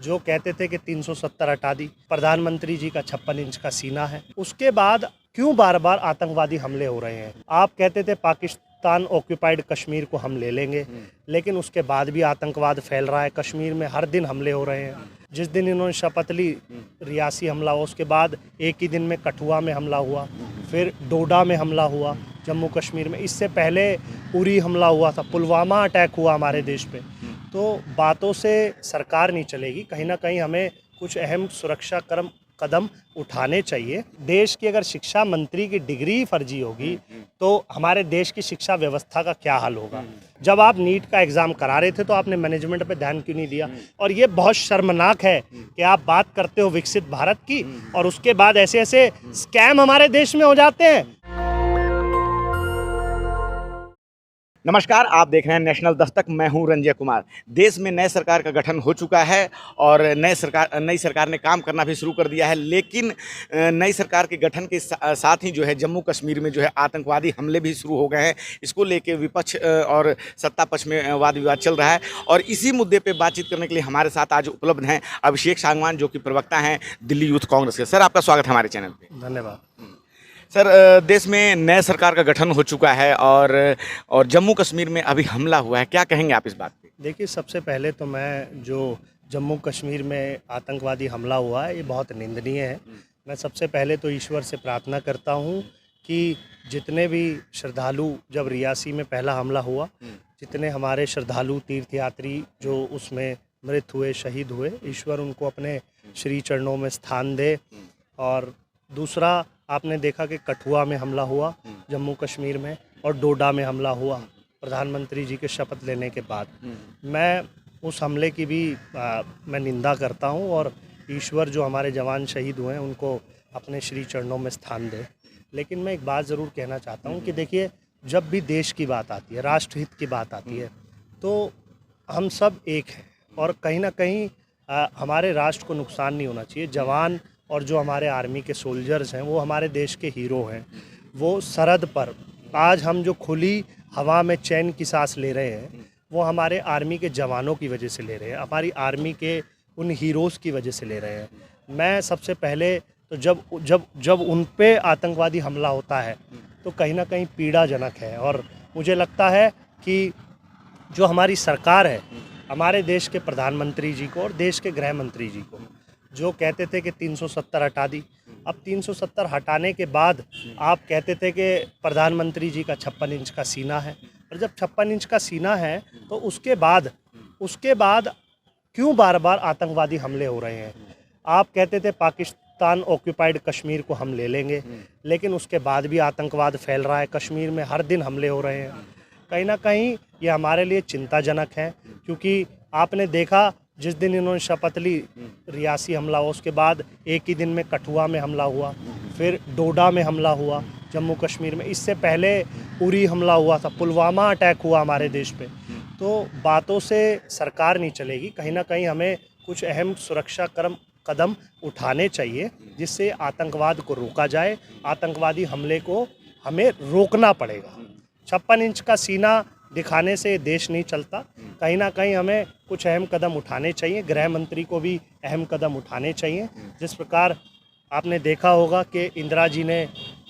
जो कहते थे कि 370 हटा दी, प्रधानमंत्री जी का 56 इंच का सीना है। उसके बाद क्यों बार बार आतंकवादी हमले हो रहे हैं? आप कहते थे पाकिस्तान ऑक्यूपाइड कश्मीर को हम ले लेंगे, लेकिन उसके बाद भी आतंकवाद फैल रहा है। कश्मीर में हर दिन हमले हो रहे हैं। जिस दिन इन्होंने शपथ ली रियासी हमला हुआ, उसके बाद एक ही दिन में कठुआ में हमला हुआ, फिर डोडा में हमला हुआ जम्मू कश्मीर में। इससे पहले उरी हमला हुआ था, पुलवामा अटैक हुआ हमारे देश पे। तो बातों से सरकार नहीं चलेगी, कहीं ना कहीं हमें कुछ अहम सुरक्षा कदम उठाने चाहिए। देश की अगर शिक्षा मंत्री की डिग्री फर्जी होगी तो हमारे देश की शिक्षा व्यवस्था का क्या हाल होगा? जब आप नीट का एग्ज़ाम करा रहे थे तो आपने मैनेजमेंट पे ध्यान क्यों नहीं दिया? और ये बहुत शर्मनाक है कि आप बात करते हो विकसित भारत की और उसके बाद ऐसे ऐसे स्कैम हमारे देश में हो जाते हैं। नमस्कार, आप देख रहे हैं नेशनल दस्तक। मैं हूं रंजय कुमार। देश में नए सरकार का गठन हो चुका है और नई सरकार ने काम करना भी शुरू कर दिया है, लेकिन नई सरकार के गठन के साथ ही जो है जम्मू कश्मीर में जो है आतंकवादी हमले भी शुरू हो गए हैं। इसको लेके विपक्ष और सत्ता पक्ष में वाद विवाद चल रहा है और इसी मुद्दे पर बातचीत करने के लिए हमारे साथ आज उपलब्ध हैं अभिषेक सांगवान, जो कि प्रवक्ता हैं दिल्ली यूथ कांग्रेस के। सर, आपका स्वागत है हमारे चैनल पर। धन्यवाद। सर, देश में नए सरकार का गठन हो चुका है और जम्मू कश्मीर में अभी हमला हुआ है, क्या कहेंगे आप इस बात पे? देखिए, सबसे पहले तो मैं जो जम्मू कश्मीर में आतंकवादी हमला हुआ है ये बहुत निंदनीय है। मैं सबसे पहले तो ईश्वर से प्रार्थना करता हूँ कि जितने भी श्रद्धालु, जब रियासी में पहला हमला हुआ, जितने हमारे श्रद्धालु तीर्थयात्री जो उसमें मृत हुए, शहीद हुए, ईश्वर उनको अपने श्री चरणों में स्थान दे। और दूसरा, आपने देखा कि कठुआ में हमला हुआ जम्मू कश्मीर में और डोडा में हमला हुआ प्रधानमंत्री जी के शपथ लेने के बाद। मैं उस हमले की भी मैं निंदा करता हूं और ईश्वर जो हमारे जवान शहीद हुए हैं उनको अपने श्री चरणों में स्थान दे। लेकिन मैं एक बात ज़रूर कहना चाहता हूं कि देखिए, जब भी देश की बात आती है, राष्ट्रहित की बात आती है, तो हम सब एक हैं और कहीं ना कहीं हमारे राष्ट्र को नुकसान नहीं होना चाहिए। जवान और जो हमारे आर्मी के सोल्जर्स हैं वो हमारे देश के हीरो हैं। वो सरहद पर आज हम जो खुली हवा में चैन की सांस ले रहे हैं वो हमारे आर्मी के जवानों की वजह से ले रहे हैं, हमारी आर्मी के उन हीरोज़ की वजह से ले रहे हैं। मैं सबसे पहले तो जब उन पे आतंकवादी हमला होता है तो कहीं ना कहीं पीड़ाजनक है। और मुझे लगता है कि जो हमारी सरकार है, हमारे देश के प्रधानमंत्री जी को और देश के गृह मंत्री जी को, जो कहते थे कि 370 हटा दी, अब 370 हटाने के बाद आप कहते थे कि प्रधानमंत्री जी का 56 इंच का सीना है। और जब 56 इंच का सीना है तो उसके बाद क्यों बार बार आतंकवादी हमले हो रहे हैं? आप कहते थे पाकिस्तान ऑक्यूपाइड कश्मीर को हम ले लेंगे, लेकिन उसके बाद भी आतंकवाद फैल रहा है। कश्मीर में हर दिन हमले हो रहे हैं। कहीं ना कहीं ये हमारे लिए चिंताजनक है, क्योंकि आपने देखा जिस दिन इन्होंने शपथ ली रियासी हमला हुआ, उसके बाद एक ही दिन में कठुआ में हमला हुआ, फिर डोडा में हमला हुआ जम्मू कश्मीर में। इससे पहले उरी हमला हुआ था, पुलवामा अटैक हुआ हमारे देश पे। तो बातों से सरकार नहीं चलेगी, कहीं ना कहीं हमें कुछ अहम सुरक्षा कदम उठाने चाहिए जिससे आतंकवाद को रोका जाए। आतंकवादी हमले को हमें रोकना पड़ेगा। 56 इंच का सीना दिखाने से देश नहीं चलता। कहीं ना कहीं हमें कुछ अहम कदम उठाने चाहिए, गृह मंत्री को भी अहम कदम उठाने चाहिए। जिस प्रकार आपने देखा होगा कि इंदिरा जी ने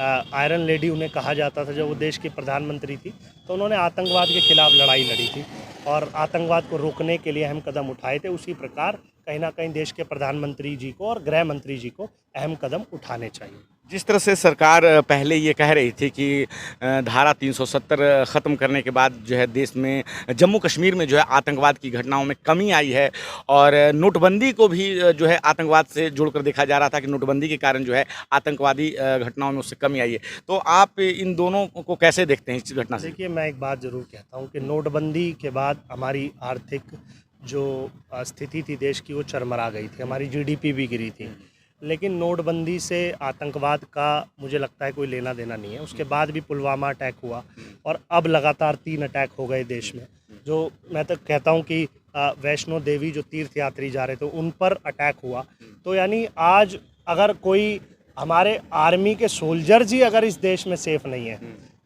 आयरन लेडी उन्हें कहा जाता था, जब वो देश की प्रधानमंत्री थी तो उन्होंने आतंकवाद के खिलाफ लड़ाई लड़ी थी और आतंकवाद को रोकने के लिए अहम कदम उठाए थे। उसी प्रकार कहीं ना कहीं देश के प्रधानमंत्री जी को और गृह मंत्री जी को अहम कदम उठाने चाहिए। जिस तरह से सरकार पहले ये कह रही थी कि धारा 370 ख़त्म करने के बाद जो है देश में जम्मू कश्मीर में जो है आतंकवाद की घटनाओं में कमी आई है और नोटबंदी को भी जो है आतंकवाद से जोड़कर देखा जा रहा था कि नोटबंदी के कारण जो है आतंकवादी घटनाओं में उससे कमी आई है, तो आप इन दोनों को कैसे देखते हैं इस घटना से? देखिए, मैं एक बात ज़रूर कहता हूँ कि नोटबंदी के बाद हमारी आर्थिक जो स्थिति थी देश की वो चरमरा गई थी, हमारी जीडीपी भी गिरी थी। लेकिन नोटबंदी से आतंकवाद का मुझे लगता है कोई लेना देना नहीं है। उसके बाद भी पुलवामा अटैक हुआ और अब लगातार 3 अटैक हो गए देश में। जो मैं तो कहता हूँ कि वैष्णो देवी जो तीर्थयात्री जा रहे थे उन पर अटैक हुआ। तो यानी आज अगर कोई हमारे आर्मी के सोल्जर्स ही अगर इस देश में सेफ़ नहीं है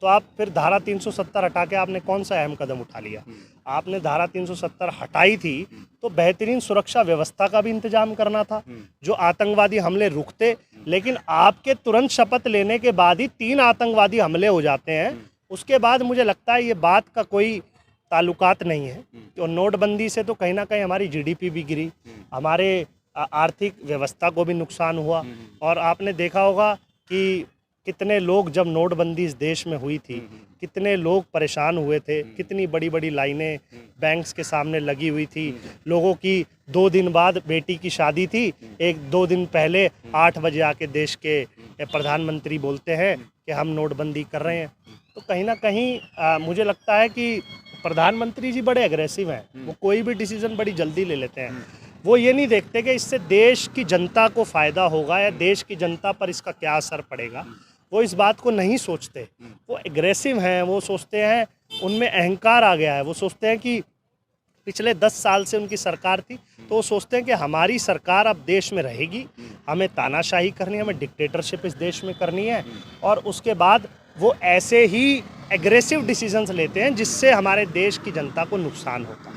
तो आप फिर धारा 370 हटा के आपने कौन सा अहम कदम उठा लिया? आपने धारा 370 हटाई थी तो बेहतरीन सुरक्षा व्यवस्था का भी इंतजाम करना था, जो आतंकवादी हमले रुकते। लेकिन आपके तुरंत शपथ लेने के बाद ही 3 आतंकवादी हमले हो जाते हैं। उसके बाद मुझे लगता है ये बात का कोई ताल्लुकात नहीं है। तो नोटबंदी से तो कहीं ना कहीं हमारी जीडीपी भी गिरी, हमारे आर्थिक व्यवस्था को भी नुकसान हुआ। और आपने देखा होगा कि कितने लोग, जब नोटबंदी इस देश में हुई थी, कितने लोग परेशान हुए थे, कितनी बड़ी बड़ी लाइनें बैंक्स के सामने लगी हुई थी। लोगों की 2 दिन बाद बेटी की शादी थी, 1-2 दिन पहले 8 बजे आके देश के प्रधानमंत्री बोलते हैं कि हम नोटबंदी कर रहे हैं। तो कहीं ना कहीं मुझे लगता है कि प्रधानमंत्री जी बड़े एग्रेसिव हैं, वो कोई भी डिसीजन बड़ी जल्दी ले लेते हैं। वो ये नहीं देखते कि इससे देश की जनता को फ़ायदा होगा या देश की जनता पर इसका क्या असर पड़ेगा। वो इस बात को नहीं सोचते, वो एग्रेसिव हैं। वो सोचते हैं, उनमें अहंकार आ गया है। वो सोचते हैं कि पिछले 10 साल से उनकी सरकार थी, तो वो सोचते हैं कि हमारी सरकार अब देश में रहेगी, हमें तानाशाही करनी है, हमें डिक्टेटरशिप इस देश में करनी है। और उसके बाद वो ऐसे ही एग्रेसिव डिसीजंस लेते हैं जिससे हमारे देश की जनता को नुकसान होता है।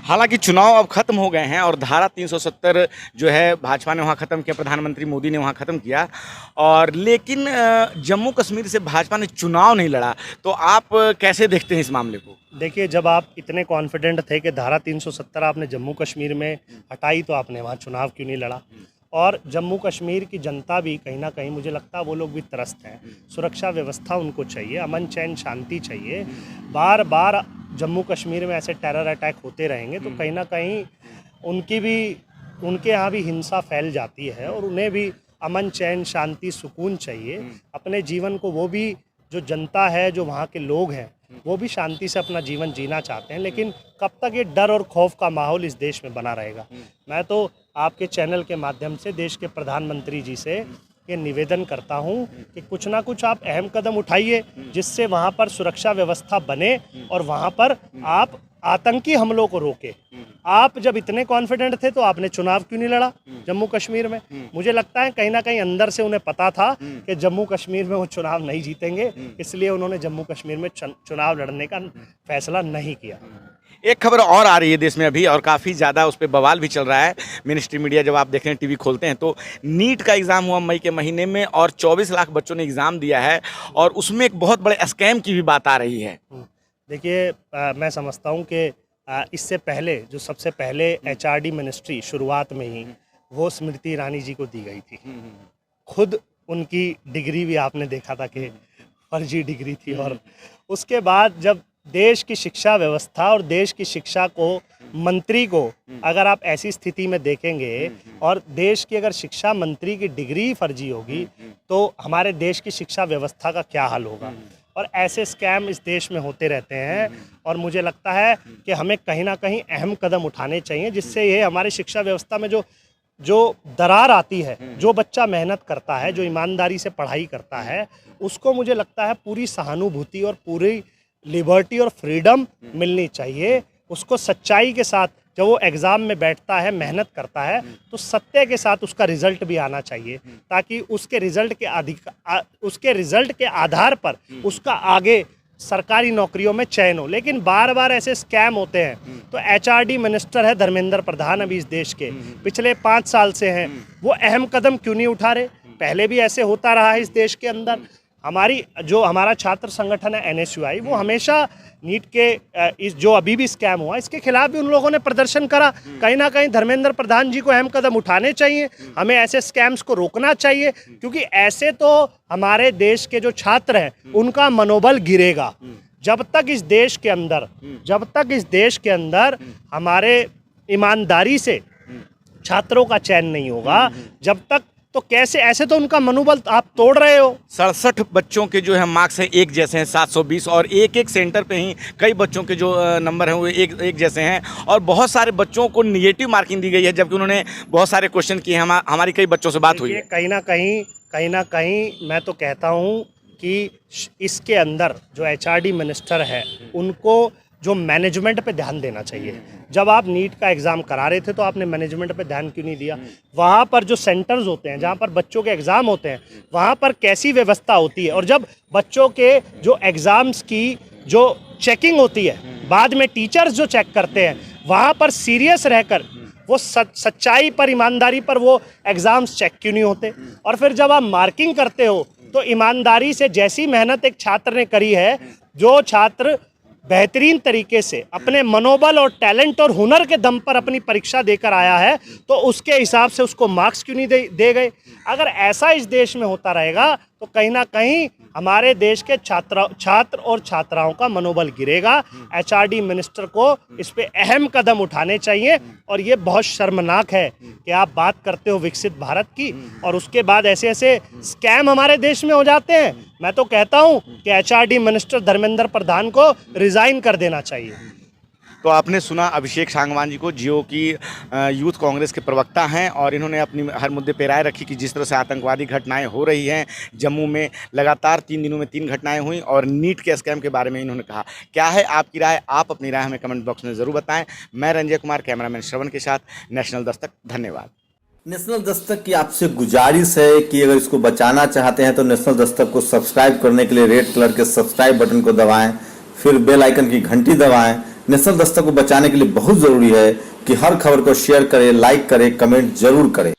हालांकि चुनाव अब खत्म हो गए हैं और धारा 370 जो है भाजपा ने वहाँ ख़त्म किया, प्रधानमंत्री मोदी ने वहाँ ख़त्म किया, और लेकिन जम्मू कश्मीर से भाजपा ने चुनाव नहीं लड़ा। तो आप कैसे देखते हैं इस मामले को? देखिए, जब आप इतने कॉन्फिडेंट थे कि धारा 370 आपने जम्मू कश्मीर में हटाई, तो आपने वहाँ चुनाव क्यों नहीं लड़ा? और जम्मू कश्मीर की जनता भी कहीं ना कहीं, मुझे लगता है वो लोग भी त्रस्त हैं। सुरक्षा व्यवस्था उनको चाहिए, अमन चैन शांति चाहिए। बार बार जम्मू कश्मीर में ऐसे टेरर अटैक होते रहेंगे तो कहीं ना कहीं उनके यहाँ भी हिंसा फैल जाती है, और उन्हें भी अमन चैन शांति सुकून चाहिए अपने जीवन को। वो भी, जो जनता है, जो वहाँ के लोग हैं, वो भी शांति से अपना जीवन जीना चाहते हैं। लेकिन कब तक ये डर और खौफ का माहौल इस देश में बना रहेगा? मैं तो आपके चैनल के माध्यम से देश के प्रधानमंत्री जी से ये निवेदन करता हूं कि कुछ ना कुछ आप अहम कदम उठाइए जिससे वहां पर सुरक्षा व्यवस्था बने और वहां पर आप आतंकी हमलों को रोके। आप जब इतने कॉन्फिडेंट थे तो आपने चुनाव क्यों नहीं लड़ा जम्मू कश्मीर में? मुझे लगता है कहीं ना कहीं अंदर से उन्हें पता था कि जम्मू कश्मीर में वो चुनाव नहीं जीतेंगे, इसलिए उन्होंने जम्मू कश्मीर में चुनाव लड़ने का फैसला नहीं किया। एक खबर और आ रही है देश में अभी, और काफ़ी ज़्यादा उस पर बवाल भी चल रहा है। मिनिस्ट्री मीडिया, जब आप देख रहे हैं, टीवी खोलते हैं, तो नीट का एग्ज़ाम हुआ मई के महीने में और 24 लाख बच्चों ने एग्ज़ाम दिया है, और उसमें एक बहुत बड़े स्कैम की भी बात आ रही है। देखिए, मैं समझता हूँ कि इससे पहले, जो सबसे पहले HRD मिनिस्ट्री शुरुआत में ही वो स्मृति ईरानी जी को दी गई थी। खुद उनकी डिग्री भी आपने देखा था कि फर्जी डिग्री थी। और उसके बाद जब देश की शिक्षा व्यवस्था और देश की शिक्षा को, मंत्री को अगर आप ऐसी स्थिति में देखेंगे और देश की अगर शिक्षा मंत्री की डिग्री फर्जी होगी तो हमारे देश की शिक्षा व्यवस्था का क्या हाल होगा? और ऐसे स्कैम इस देश में होते रहते हैं, और मुझे लगता है कि हमें कहीं ना कहीं अहम कदम उठाने चाहिए जिससे ये हमारी शिक्षा व्यवस्था में जो दरार आती है, जो बच्चा मेहनत करता है, जो ईमानदारी से पढ़ाई करता है, उसको मुझे लगता है पूरी सहानुभूति और पूरी लिबर्टी और फ्रीडम मिलनी चाहिए। उसको सच्चाई के साथ, जब वो एग्ज़ाम में बैठता है, मेहनत करता है, तो सत्य के साथ उसका रिज़ल्ट भी आना चाहिए, ताकि उसके रिज़ल्ट के आधार पर उसका आगे सरकारी नौकरियों में चयन हो। लेकिन बार बार ऐसे स्कैम होते हैं। तो HRD मिनिस्टर है धर्मेंद्र प्रधान अभी इस देश के, पिछले 5 साल से हैं, वो अहम कदम क्यों नहीं उठा रहे? पहले भी ऐसे होता रहा है इस देश के अंदर। हमारा छात्र संगठन है NSUI, वो हमेशा नीट के इस जो अभी भी स्कैम हुआ इसके खिलाफ भी उन लोगों ने प्रदर्शन करा। कहीं ना कहीं धर्मेंद्र प्रधान जी को अहम कदम उठाने चाहिए, हमें ऐसे स्कैम्स को रोकना चाहिए, क्योंकि ऐसे तो हमारे देश के जो छात्र हैं उनका मनोबल गिरेगा। जब तक इस देश के अंदर हमारे ईमानदारी से छात्रों का चयन नहीं होगा, जब तक, तो कैसे, ऐसे तो उनका मनोबल आप तोड़ रहे हो। 67 बच्चों के जो है मार्क्स हैं एक जैसे हैं, 720, और एक सेंटर पे ही कई बच्चों के जो नंबर हैं वो एक जैसे हैं, और बहुत सारे बच्चों को निगेटिव मार्किंग दी गई है, जबकि उन्होंने बहुत सारे क्वेश्चन किए। हमारी कई बच्चों से बात हुई है। कहीं ना कहीं मैं तो कहता हूँ कि इसके अंदर जो HRD मिनिस्टर है उनको जो मैनेजमेंट पे ध्यान देना चाहिए। जब आप नीट का एग्ज़ाम करा रहे थे तो आपने मैनेजमेंट पे ध्यान क्यों नहीं दिया? वहाँ पर जो सेंटर्स होते हैं, जहाँ पर बच्चों के एग्ज़ाम होते हैं, वहाँ पर कैसी व्यवस्था होती है? और जब बच्चों के जो एग्ज़ाम्स की जो चेकिंग होती है, बाद में टीचर्स जो चेक करते हैं, वहाँ पर सीरियस रहकर वो सच्चाई पर, ईमानदारी पर वो एग्ज़ाम्स चेक क्यों नहीं होते? और फिर जब आप मार्किंग करते हो तो ईमानदारी से जैसी मेहनत एक छात्र ने करी है, जो छात्र बेहतरीन तरीके से अपने मनोबल और टैलेंट और हुनर के दम पर अपनी परीक्षा देकर आया है, तो उसके हिसाब से उसको मार्क्स क्यों नहीं दे गए? अगर ऐसा इस देश में होता रहेगा तो कहीं ना कहीं हमारे देश के छात्र और छात्राओं का मनोबल गिरेगा। एचआरडी मिनिस्टर को इस पे अहम कदम उठाने चाहिए। और ये बहुत शर्मनाक है कि आप बात करते हो विकसित भारत की और उसके बाद ऐसे ऐसे स्कैम हमारे देश में हो जाते हैं। मैं तो कहता हूँ कि एचआरडी मिनिस्टर धर्मेंद्र प्रधान को रिज़ाइन कर देना चाहिए। तो आपने सुना अभिषेक सांगवान जी को, जो कि यूथ कांग्रेस के प्रवक्ता हैं, और इन्होंने अपनी हर मुद्दे पर राय रखी कि जिस तरह से आतंकवादी घटनाएं हो रही हैं जम्मू में, लगातार 3 दिनों में 3 घटनाएं हुई, और नीट के स्कैम के बारे में इन्होंने कहा। क्या है आपकी राय? आप अपनी राय हमें कमेंट बॉक्स में ज़रूर बताएं। मैं रंजय कुमार, कैमरामैन श्रवण के साथ, नेशनल दस्तक। धन्यवाद। नेशनल दस्तक की आपसे गुजारिश है कि अगर इसको बचाना चाहते हैं तो नेशनल दस्तक को सब्सक्राइब करने के लिए रेड कलर के सब्सक्राइब बटन को दबाएं, फिर बेल आइकन की घंटी दबाएं। नेशनल दस्तक को बचाने के लिए बहुत जरूरी है कि हर खबर को शेयर करें, लाइक करें, कमेंट जरूर करें।